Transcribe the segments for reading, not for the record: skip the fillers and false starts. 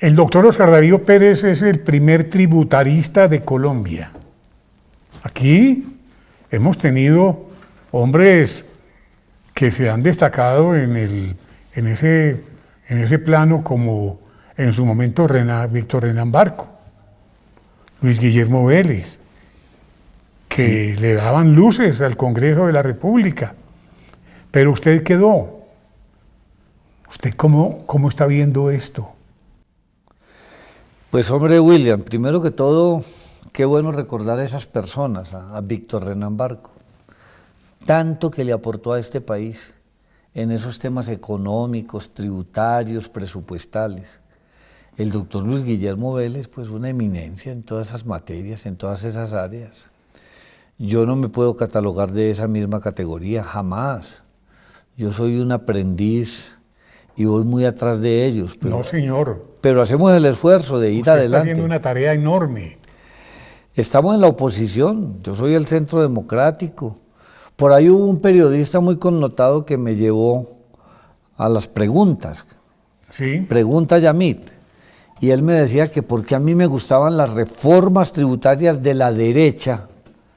El doctor Oscar Darío Pérez es el primer tributarista de Colombia. Aquí hemos tenido hombres que se han destacado en ese plano, como en su momento Víctor Renan Barco, Luis Guillermo Vélez, que le daban luces al Congreso de la República. Pero usted quedó. ¿Usted cómo está viendo esto? Pues hombre, William, primero que todo, qué bueno recordar a esas personas, a Víctor Renan Barco, tanto que le aportó a este país en esos temas económicos, tributarios, presupuestales. El doctor Luis Guillermo Vélez, pues una eminencia en todas esas materias, en todas esas áreas. Yo no me puedo catalogar de esa misma categoría, jamás. Yo soy un aprendiz y voy muy atrás de ellos. Pero, no, señor. Pero hacemos el esfuerzo de ir Usted adelante. Está haciendo una tarea enorme. Estamos en la oposición, yo soy el Centro Democrático. Por ahí hubo un periodista muy connotado que me llevó a las preguntas. Sí. Pregunta Yamit. Y él me decía que porque a mí me gustaban las reformas tributarias de la derecha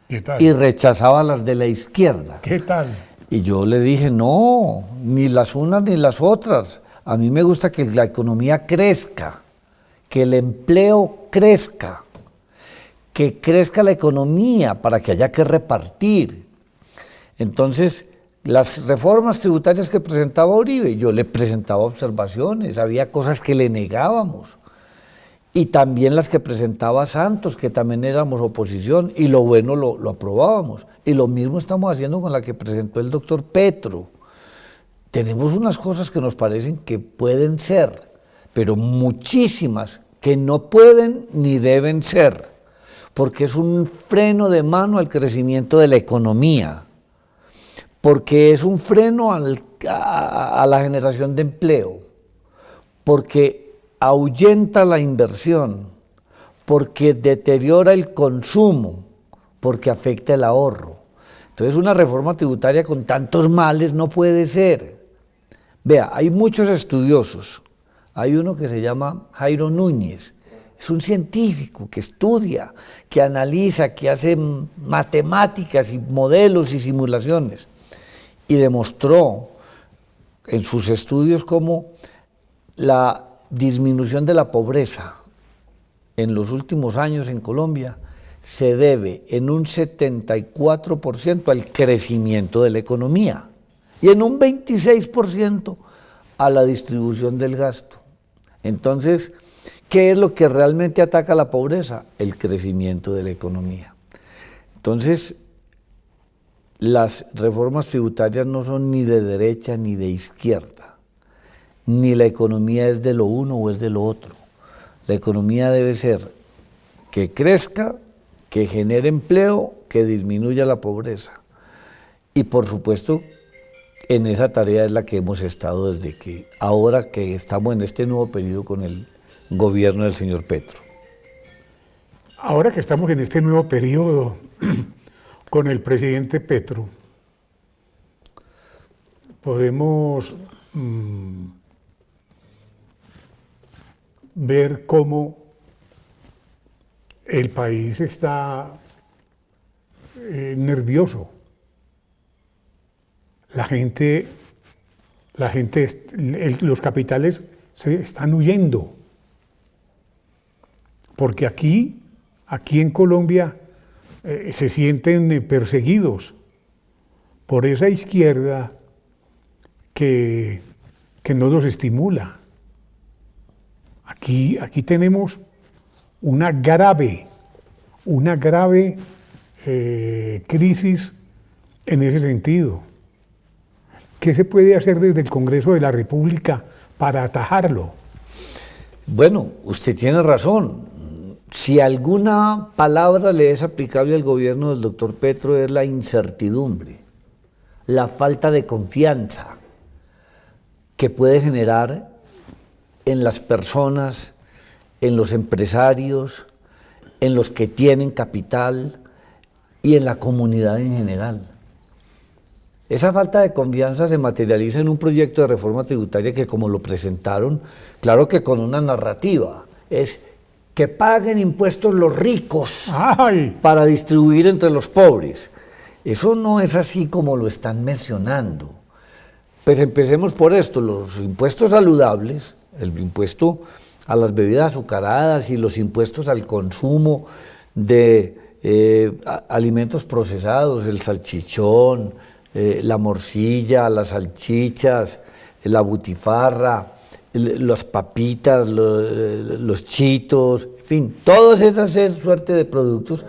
y rechazaba las de la izquierda. ¿Qué tal? Y yo le dije, no, ni las unas ni las otras. A mí me gusta que la economía crezca, que el empleo crezca, que crezca la economía para que haya que repartir. Entonces, las reformas tributarias que presentaba Uribe, yo le presentaba observaciones, había cosas que le negábamos. Y también las que presentaba Santos, que también éramos oposición, y lo bueno lo aprobábamos. Y lo mismo estamos haciendo con la que presentó el doctor Petro. Tenemos unas cosas que nos parecen que pueden ser, pero muchísimas que no pueden ni deben ser, porque es un freno de mano al crecimiento de la economía, porque es un freno a la generación de empleo, porque ahuyenta la inversión, porque deteriora el consumo, porque afecta el ahorro. Entonces una reforma tributaria con tantos males no puede ser. Vea, hay muchos estudiosos. Hay uno que se llama Jairo Núñez, es un científico que estudia, que analiza, que hace matemáticas y modelos y simulaciones, y demostró en sus estudios cómo la disminución de la pobreza en los últimos años en Colombia se debe en un 74% al crecimiento de la economía y en un 26% a la distribución del gasto. Entonces, ¿qué es lo que realmente ataca la pobreza? El crecimiento de la economía. Entonces, las reformas tributarias no son ni de derecha ni de izquierda, ni la economía es de lo uno o es de lo otro. La economía debe ser que crezca, que genere empleo, que disminuya la pobreza. Y por supuesto, en esa tarea es la que hemos estado desde que, ahora que estamos en este nuevo periodo con el gobierno del señor Petro. Ahora que estamos en este nuevo periodo con el presidente Petro, podemos ver cómo el país está nervioso. Los capitales se están huyendo, porque aquí en Colombia se sienten perseguidos por esa izquierda que no los estimula. Aquí tenemos una grave crisis en ese sentido. ¿Qué se puede hacer desde el Congreso de la República para atajarlo? Bueno, usted tiene razón. Si alguna palabra le es aplicable al gobierno del doctor Petro es la incertidumbre, la falta de confianza que puede generar en las personas, en los empresarios, en los que tienen capital y en la comunidad en general. Esa falta de confianza se materializa en un proyecto de reforma tributaria que, como lo presentaron, claro que con una narrativa, es que paguen impuestos los ricos ¡Ay! para distribuir entre los pobres. Eso no es así como lo están mencionando. Pues empecemos por esto, los impuestos saludables, el impuesto a las bebidas azucaradas y los impuestos al consumo de alimentos procesados, el salchichón, la morcilla, las salchichas, la butifarra, las papitas, los chitos, en fin, todas esas suerte de productos,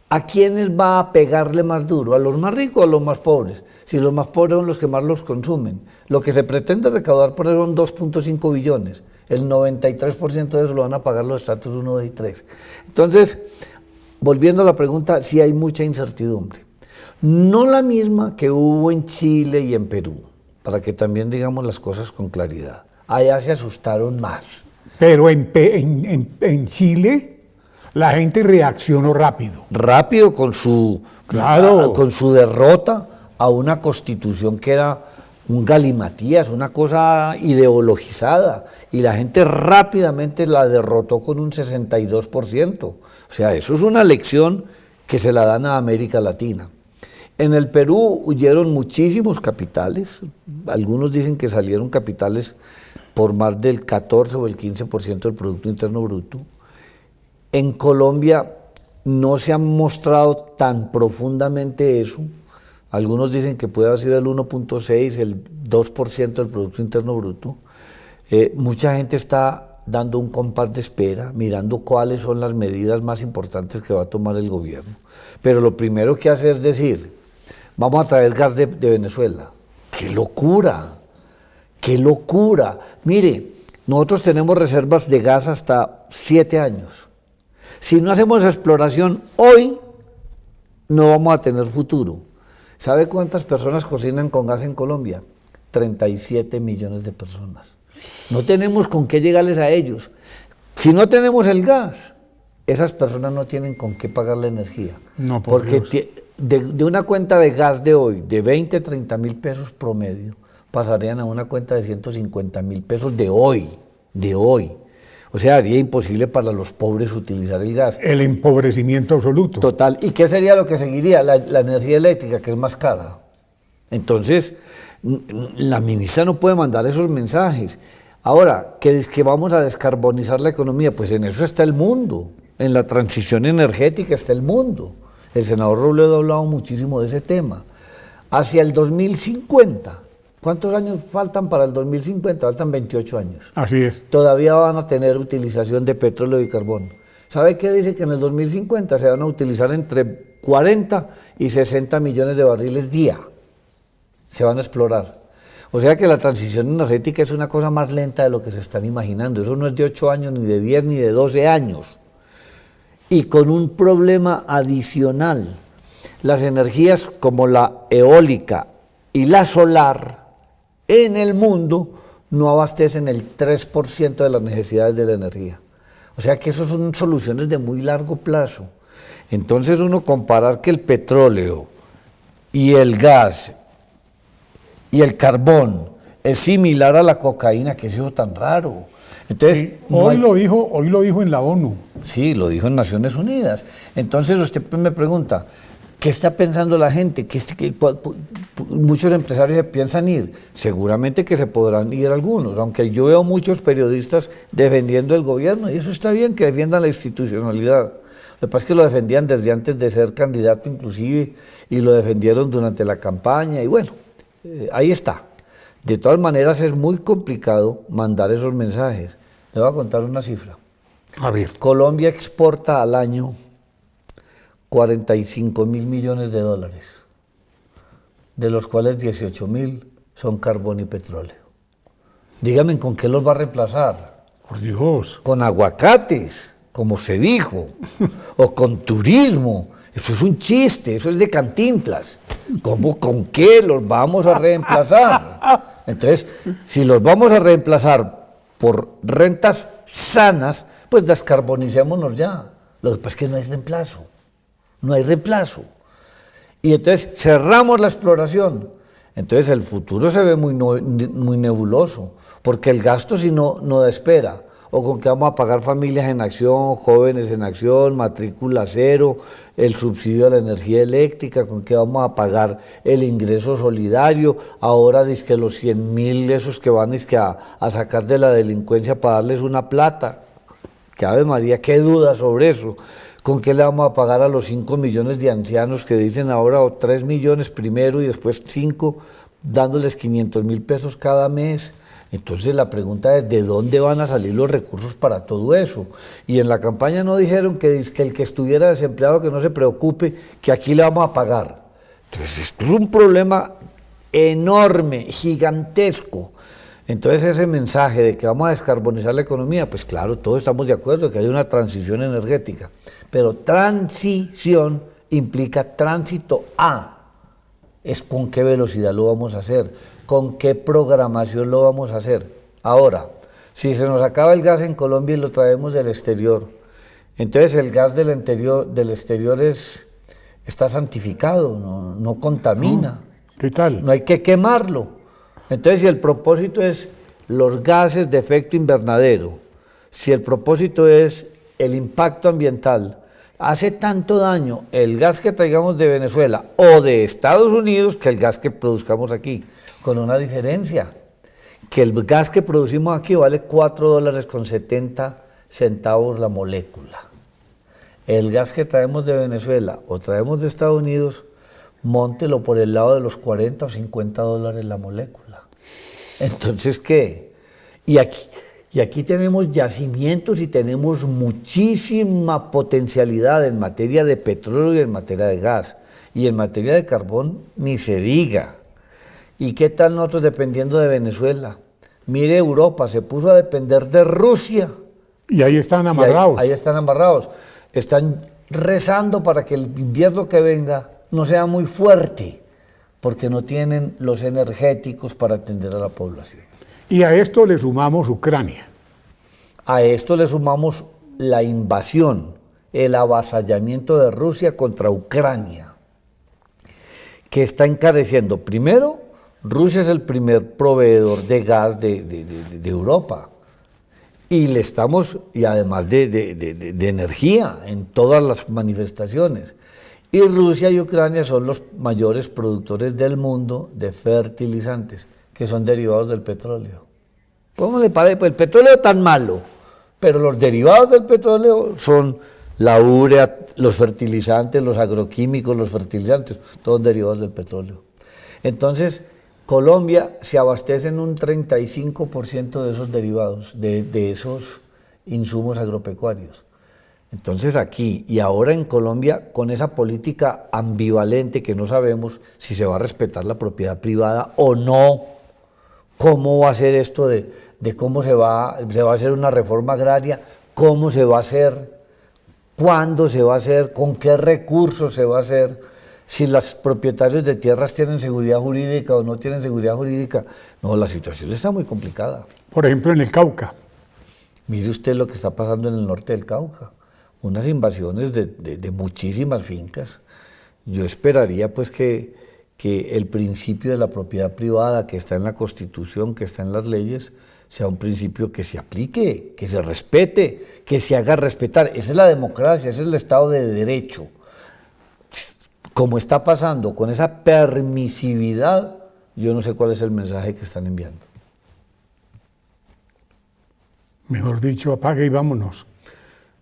¿a quiénes va a pegarle más duro? ¿A los más ricos o a los más pobres? Si los más pobres son los que más los consumen. Lo que se pretende recaudar por eso son 2.5 billones. El 93% de eso lo van a pagar los estratos 1, 2 y 3. Entonces, volviendo a la pregunta, sí hay mucha incertidumbre. No la misma que hubo en Chile y en Perú, para que también digamos las cosas con claridad. Allá se asustaron más. Pero en Chile la gente reaccionó rápido. Rápido con su derrota a una constitución que era un galimatías, una cosa ideologizada, y la gente rápidamente la derrotó con un 62%. O sea, eso es una lección que se la dan a América Latina. En el Perú huyeron muchísimos capitales, algunos dicen que salieron capitales por más del 14 o el 15% del Producto Interno Bruto. En Colombia no se ha mostrado tan profundamente eso. Algunos dicen que puede haber sido el 1.6, el 2% del Producto Interno Bruto. Mucha gente está dando un compás de espera, mirando cuáles son las medidas más importantes que va a tomar el gobierno. Pero lo primero que hace es decir, vamos a traer gas de Venezuela. ¡Qué locura! ¡Qué locura! Mire, nosotros tenemos reservas de gas hasta 7 años. Si no hacemos exploración hoy, no vamos a tener futuro. ¿Sabe cuántas personas cocinan con gas en Colombia? 37 millones de personas. No tenemos con qué llegarles a ellos. Si no tenemos el gas, esas personas no tienen con qué pagar la energía. No, porque de una cuenta de gas de hoy, de 20, 30 mil pesos promedio, pasarían a una cuenta de 150 mil pesos de hoy. O sea, haría imposible para los pobres utilizar el gas. El empobrecimiento absoluto. Total. ¿Y qué sería lo que seguiría? La energía eléctrica, que es más cara. Entonces, la ministra no puede mandar esos mensajes. Ahora, que vamos a descarbonizar la economía, pues en eso está el mundo. En la transición energética está el mundo. El senador Robledo ha hablado muchísimo de ese tema. Hacia el 2050, ¿cuántos años faltan para el 2050? Faltan 28 años. Así es. Todavía van a tener utilización de petróleo y carbón. ¿Sabe qué dice? Que en el 2050 se van a utilizar entre 40 y 60 millones de barriles día. Se van a explorar. O sea que la transición energética es una cosa más lenta de lo que se están imaginando. Eso no es de 8 años, ni de 10, ni de 12 años. Y con un problema adicional. Las energías como la eólica y la solar en el mundo no abastecen el 3% de las necesidades de la energía. O sea que eso son soluciones de muy largo plazo. Entonces uno comparar que el petróleo y el gas y el carbón es similar a la cocaína, que es eso tan raro. Entonces, sí, hoy lo dijo en la ONU. Sí, lo dijo en Naciones Unidas. Entonces usted me pregunta, ¿qué está pensando la gente? Muchos empresarios se piensan ir. Seguramente que se podrán ir algunos, aunque yo veo muchos periodistas defendiendo el gobierno, y eso está bien, que defiendan la institucionalidad. Lo que pasa es que lo defendían desde antes de ser candidato inclusive, y lo defendieron durante la campaña, y bueno, ahí está. De todas maneras es muy complicado mandar esos mensajes. Le voy a contar una cifra. A ver. Colombia exporta al año 45 mil millones de dólares, de los cuales 18.000 son carbón y petróleo. Dígame, ¿con qué los va a reemplazar? Por Dios. Con aguacates, como se dijo, o con turismo. Eso es un chiste, eso es de Cantinflas. ¿Cómo, con qué los vamos a reemplazar? Entonces, si los vamos a reemplazar por rentas sanas, pues descarbonicémonos ya. Lo que pasa es que no hay reemplazo. No hay reemplazo. Y entonces cerramos la exploración. Entonces el futuro se ve muy nebuloso, porque el gasto si no da espera. O con que vamos a pagar familias en acción, jóvenes en acción, matrícula cero, el subsidio a la energía eléctrica, con que vamos a pagar el ingreso solidario, ahora dizque los 100.000 esos que van a sacar de la delincuencia para darles una plata. Que Ave María, qué duda sobre eso. ¿Con qué le vamos a pagar a los 5 millones de ancianos que dicen ahora o 3 millones primero y después 5, dándoles 500.000 pesos cada mes? Entonces la pregunta es, ¿de dónde van a salir los recursos para todo eso? Y en la campaña no dijeron que el que estuviera desempleado que no se preocupe, que aquí le vamos a pagar. Entonces esto es un problema enorme, gigantesco. Entonces ese mensaje de que vamos a descarbonizar la economía, pues claro, todos estamos de acuerdo que hay una transición energética, pero transición implica tránsito a, es con qué velocidad lo vamos a hacer, con qué programación lo vamos a hacer. Ahora, si se nos acaba el gas en Colombia y lo traemos del exterior, entonces el gas del exterior está santificado, no contamina. ¿Qué tal? No hay que quemarlo. Entonces, si el propósito es los gases de efecto invernadero, si el propósito es el impacto ambiental, hace tanto daño el gas que traigamos de Venezuela o de Estados Unidos que el gas que produzcamos aquí, con una diferencia, que el gas que producimos aquí vale $4.70 la molécula. El gas que traemos de Venezuela o traemos de Estados Unidos, móntelo por el lado de los $40 o $50 la molécula. Entonces, ¿qué? Y aquí tenemos yacimientos y tenemos muchísima potencialidad en materia de petróleo y en materia de gas. Y en materia de carbón, ni se diga. ¿Y qué tal nosotros dependiendo de Venezuela? Mire, Europa se puso a depender de Rusia. Y ahí están amarrados. Ahí están amarrados. Están rezando para que el invierno que venga no sea muy fuerte, porque no tienen los energéticos para atender a la población. Y a esto le sumamos Ucrania. A esto le sumamos la invasión, el avasallamiento de Rusia contra Ucrania, que está encareciendo. Primero, Rusia es el primer proveedor de gas de Europa. Y además de energía en todas las manifestaciones. Y Rusia y Ucrania son los mayores productores del mundo de fertilizantes, que son derivados del petróleo. ¿Cómo le parece? Pues el petróleo es tan malo, pero los derivados del petróleo son la urea, los fertilizantes, los agroquímicos, los fertilizantes, todos derivados del petróleo. Entonces, Colombia se abastece en un 35% de esos derivados, de esos insumos agropecuarios. Entonces aquí y ahora en Colombia, con esa política ambivalente que no sabemos si se va a respetar la propiedad privada o no, cómo va a ser esto de cómo se va a hacer una reforma agraria, cómo se va a hacer, cuándo se va a hacer, con qué recursos se va a hacer, si los propietarios de tierras tienen seguridad jurídica o no tienen seguridad jurídica. No, la situación está muy complicada. Por ejemplo, en el Cauca. Mire usted lo que está pasando en el norte del Cauca. Unas invasiones de muchísimas fincas. Yo esperaría pues que el principio de la propiedad privada que está en la Constitución, que está en las leyes, sea un principio que se aplique, que se respete, que se haga respetar. Esa es la democracia, ese es el Estado de Derecho. Como está pasando con esa permisividad, yo no sé cuál es el mensaje que están enviando. Mejor dicho, apague y vámonos.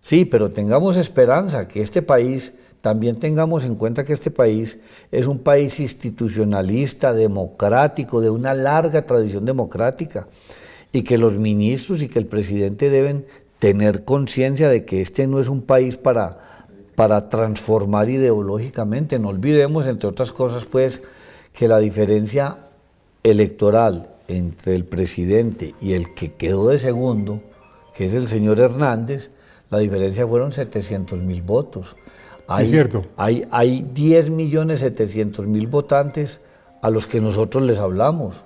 Sí, pero tengamos esperanza, que este país, también tengamos en cuenta que este país es un país institucionalista, democrático, de una larga tradición democrática, y que los ministros y que el presidente deben tener conciencia de que este no es un país para transformar ideológicamente. No olvidemos, entre otras cosas, pues, que la diferencia electoral entre el presidente y el que quedó de segundo, que es el señor Hernández, la diferencia fueron 700.000 votos. Es cierto. Hay 10.700.000 votantes a los que nosotros les hablamos,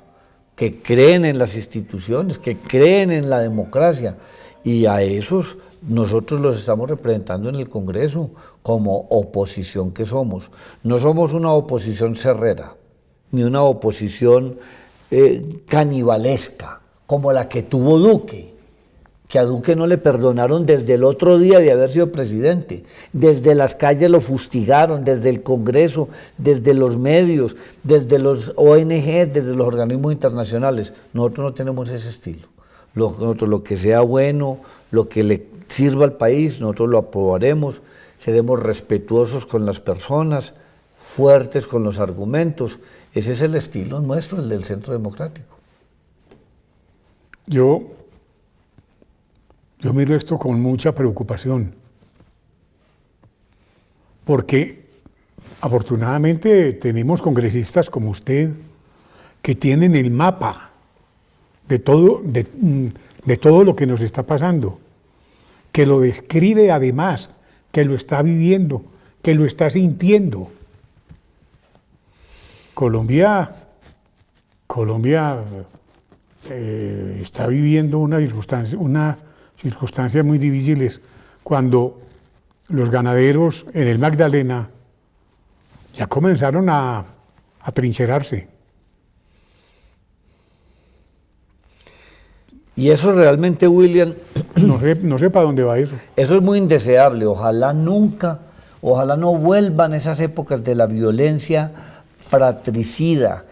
que creen en las instituciones, que creen en la democracia, y a esos nosotros los estamos representando en el Congreso como oposición que somos. No somos una oposición cerrera, ni una oposición canibalesca, como la que tuvo Duque, que a Duque no le perdonaron desde el otro día de haber sido presidente. Desde las calles lo fustigaron, desde el Congreso, desde los medios, desde los ONG, desde los organismos internacionales. Nosotros no tenemos ese estilo. Nosotros lo que sea bueno, lo que le sirva al país, nosotros lo aprobaremos, seremos respetuosos con las personas, fuertes con los argumentos. Ese es el estilo nuestro, el del Centro Democrático. Yo miro esto con mucha preocupación, porque afortunadamente tenemos congresistas como usted que tienen el mapa de todo lo que nos está pasando, que lo describe además, que lo está viviendo, que lo está sintiendo. Colombia está viviendo unas circunstancias muy difíciles cuando los ganaderos en el Magdalena ya comenzaron a trincherarse. Y eso realmente, William, No sé para dónde va eso. eso es muy indeseable. Ojalá no vuelvan esas épocas de la violencia fratricida,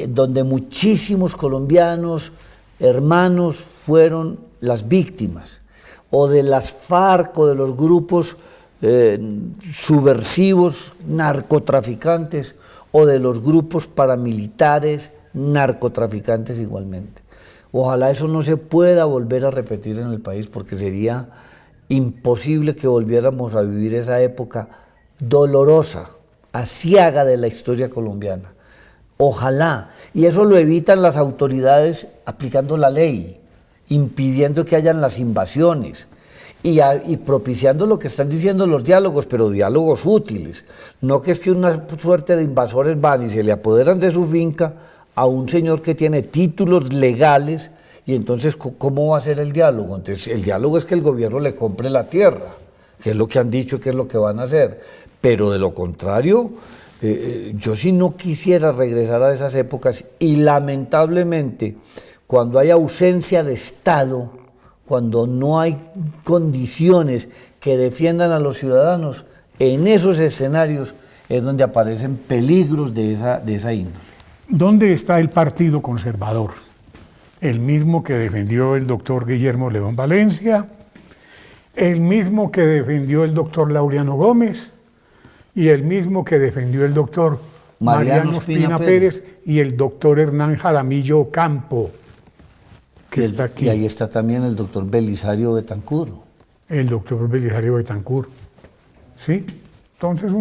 donde muchísimos colombianos, hermanos, fueron las víctimas, o de las FARC, o de los grupos subversivos, narcotraficantes, o de los grupos paramilitares, narcotraficantes igualmente. Ojalá eso no se pueda volver a repetir en el país, porque sería imposible que volviéramos a vivir esa época dolorosa, aciaga de la historia colombiana. Ojalá, y eso lo evitan las autoridades aplicando la ley, impidiendo que hayan las invasiones y propiciando lo que están diciendo los diálogos, pero diálogos útiles. No que es que una suerte de invasores van y se le apoderan de su finca a un señor que tiene títulos legales, y entonces ¿cómo va a ser el diálogo? Entonces el diálogo es que el gobierno le compre la tierra, que es lo que han dicho que es lo que van a hacer, pero de lo contrario, yo sí no quisiera regresar a esas épocas, y lamentablemente cuando hay ausencia de Estado, cuando no hay condiciones que defiendan a los ciudadanos, en esos escenarios es donde aparecen peligros de esa índole. ¿Dónde está el Partido Conservador? El mismo que defendió el doctor Guillermo León Valencia, el mismo que defendió el doctor Laureano Gómez, y el mismo que defendió el doctor Mariano Ospina Pérez y el doctor Hernán Jaramillo Campo, que está aquí. Y ahí está también el doctor Belisario Betancur. El doctor Belisario Betancur. ¿Sí? Entonces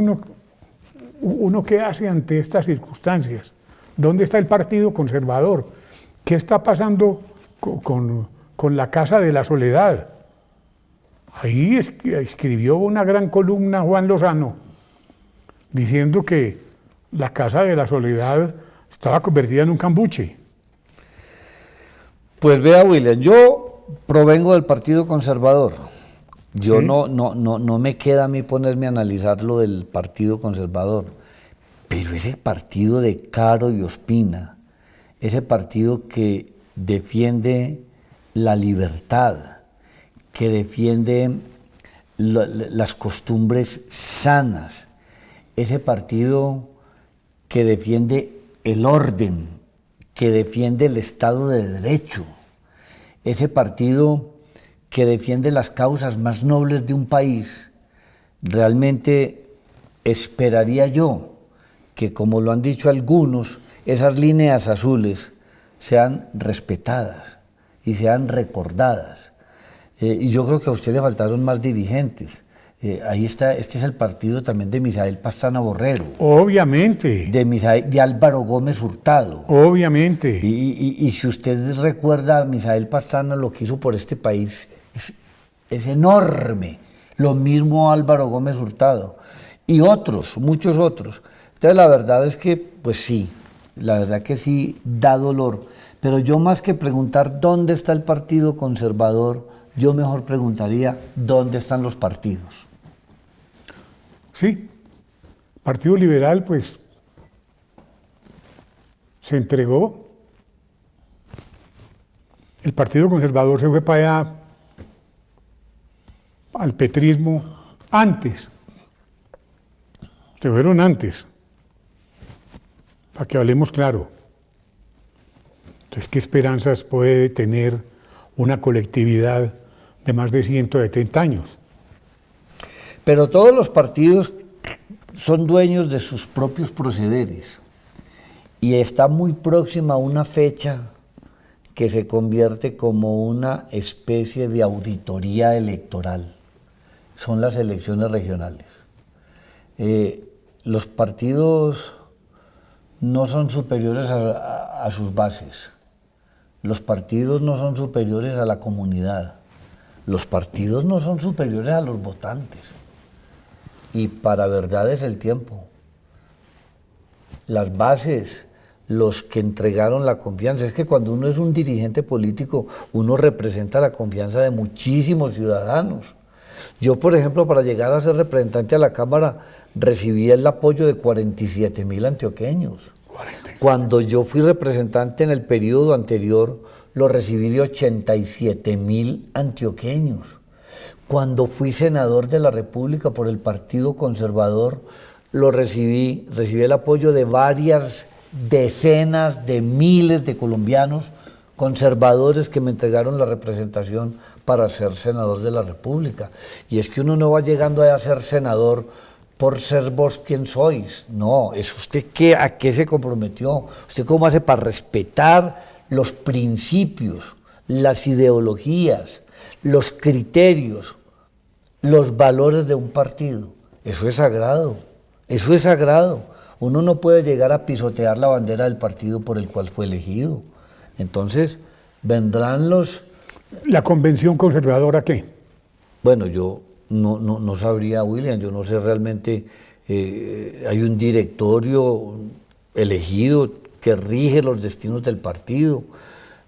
uno ¿qué hace ante estas circunstancias? ¿Dónde está el Partido Conservador? ¿Qué está pasando con la Casa de la Soledad? Ahí escribió una gran columna Juan Lozano diciendo que la Casa de la Soledad estaba convertida en un cambuche. Pues vea, William, yo provengo del Partido Conservador. Yo ¿Sí? no me queda a mí ponerme a analizar lo del Partido Conservador, pero ese partido de Caro y Ospina, ese partido que defiende la libertad, que defiende las costumbres sanas, ese partido que defiende el orden, que defiende el Estado de Derecho, ese partido que defiende las causas más nobles de un país, realmente esperaría yo que, como lo han dicho algunos, esas líneas azules sean respetadas y sean recordadas. Y yo creo que a usted le faltaron más dirigentes. Ahí está, este es el partido también de Misael Pastrana Borrero. Obviamente. De Álvaro Gómez Hurtado. Obviamente. Y si usted recuerda a Misael Pastrana, lo que hizo por este país es enorme. Lo mismo Álvaro Gómez Hurtado. Y otros, muchos otros. Entonces la verdad es que, pues sí, la verdad que sí da dolor. Pero yo, más que preguntar dónde está el Partido Conservador, yo mejor preguntaría dónde están los partidos. Sí, Partido Liberal, pues se entregó, el Partido Conservador se fue para allá, al petrismo, antes. Se fueron antes, para que hablemos claro. Entonces, ¿qué esperanzas puede tener una colectividad de más de 170 años? Pero todos los partidos son dueños de sus propios procederes y está muy próxima una fecha que se convierte como una especie de auditoría electoral. Son las elecciones regionales. Los partidos no son superiores a sus bases. Los partidos no son superiores a la comunidad. Los partidos no son superiores a los votantes. Y para verdad es el tiempo. Las bases, los que entregaron la confianza, es que cuando uno es un dirigente político, uno representa la confianza de muchísimos ciudadanos. Yo, por ejemplo, para llegar a ser representante a la Cámara, recibí el apoyo de 47.000 antioqueños. Cuando yo fui representante en el periodo anterior, lo recibí de 87.000 antioqueños. Cuando fui senador de la República por el Partido Conservador, recibí el apoyo de varias decenas de miles de colombianos conservadores que me entregaron la representación para ser senador de la República. Y es que uno no va llegando a ser senador por ser vos quien sois. No, es usted a qué se comprometió, usted cómo hace para respetar los principios, las ideologías, los criterios, los valores de un partido. Eso es sagrado, eso es sagrado. Uno no puede llegar a pisotear la bandera del partido por el cual fue elegido. Entonces, vendrán los... ¿La convención conservadora qué? Bueno, yo no sabría, William, yo no sé realmente, hay un directorio elegido que rige los destinos del partido.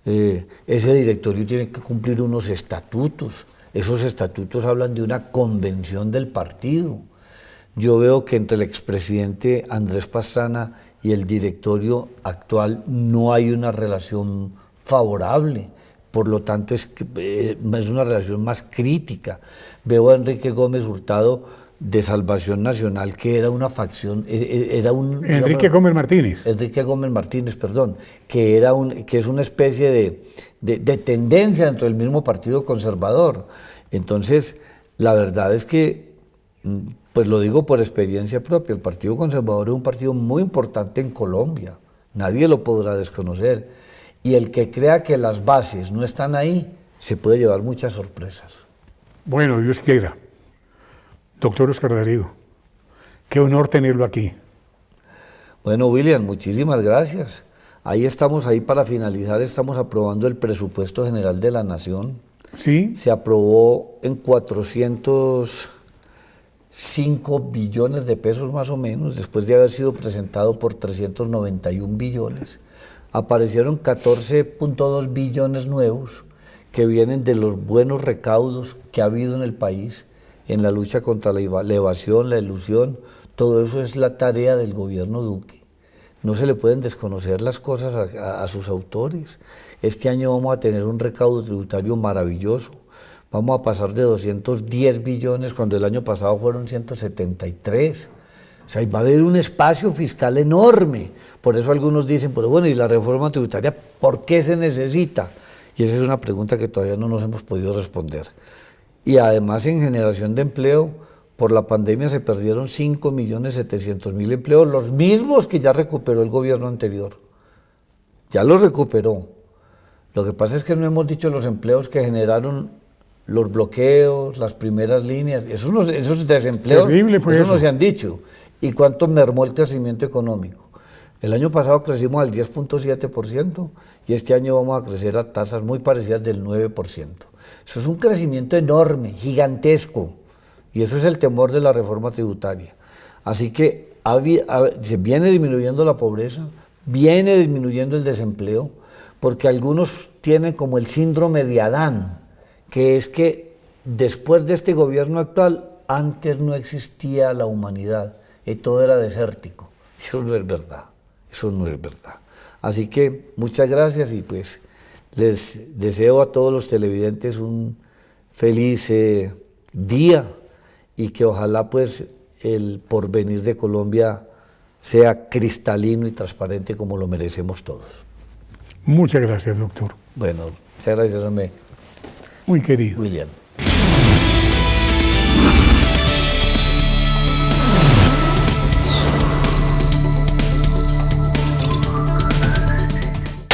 Ese directorio tiene que cumplir unos estatutos. Esos estatutos hablan de una convención del partido. Yo veo que entre el expresidente Andrés Pastrana y el directorio actual no hay una relación favorable, por lo tanto es una relación más crítica. Veo a Enrique Gómez Hurtado de Salvación Nacional, que era una facción, Enrique Gómez Martínez. Enrique Gómez Martínez, perdón, que es una especie de tendencia dentro del mismo Partido Conservador. Entonces, la verdad es que, pues lo digo por experiencia propia, el Partido Conservador es un partido muy importante en Colombia, nadie lo podrá desconocer, y el que crea que las bases no están ahí, se puede llevar muchas sorpresas. Bueno, Dios quiera. Doctor Oscar Darío, qué honor tenerlo aquí. Bueno, William, muchísimas gracias. Ahí estamos, para finalizar, estamos aprobando el presupuesto general de la Nación. Sí. Se aprobó en 405 billones de pesos más o menos, después de haber sido presentado por 391 billones. Aparecieron 14.2 billones nuevos que vienen de los buenos recaudos que ha habido en el país en la lucha contra la evasión, la elusión. Todo eso es la tarea del gobierno Duque. No se le pueden desconocer las cosas a sus autores. Este año vamos a tener un recaudo tributario maravilloso. Vamos a pasar de 210 billones cuando el año pasado fueron 173. O sea, va a haber un espacio fiscal enorme. Por eso algunos dicen, pero bueno, ¿y la reforma tributaria por qué se necesita? Y esa es una pregunta que todavía no nos hemos podido responder. Y además en generación de empleo, por la pandemia se perdieron 5.700.000 empleos, los mismos que ya recuperó el gobierno anterior. Ya los recuperó. Lo que pasa es que no hemos dicho los empleos que generaron los bloqueos, las primeras líneas, esos desempleos, terrible fue eso. No se han dicho. ¿Y cuánto mermó el crecimiento económico? El año pasado crecimos al 10.7% y este año vamos a crecer a tasas muy parecidas del 9%. Eso es un crecimiento enorme, gigantesco, y eso es el temor de la reforma tributaria. Así que se viene disminuyendo la pobreza, viene disminuyendo el desempleo, porque algunos tienen como el síndrome de Adán, que es que después de este gobierno actual, antes no existía la humanidad, y todo era desértico. Eso no es verdad, eso no es verdad. Así que muchas gracias y pues les deseo a todos los televidentes un feliz día y que ojalá pues el porvenir de Colombia sea cristalino y transparente como lo merecemos todos. Muchas gracias, doctor. Bueno, muchas gracias, hombre. Muy querido. William.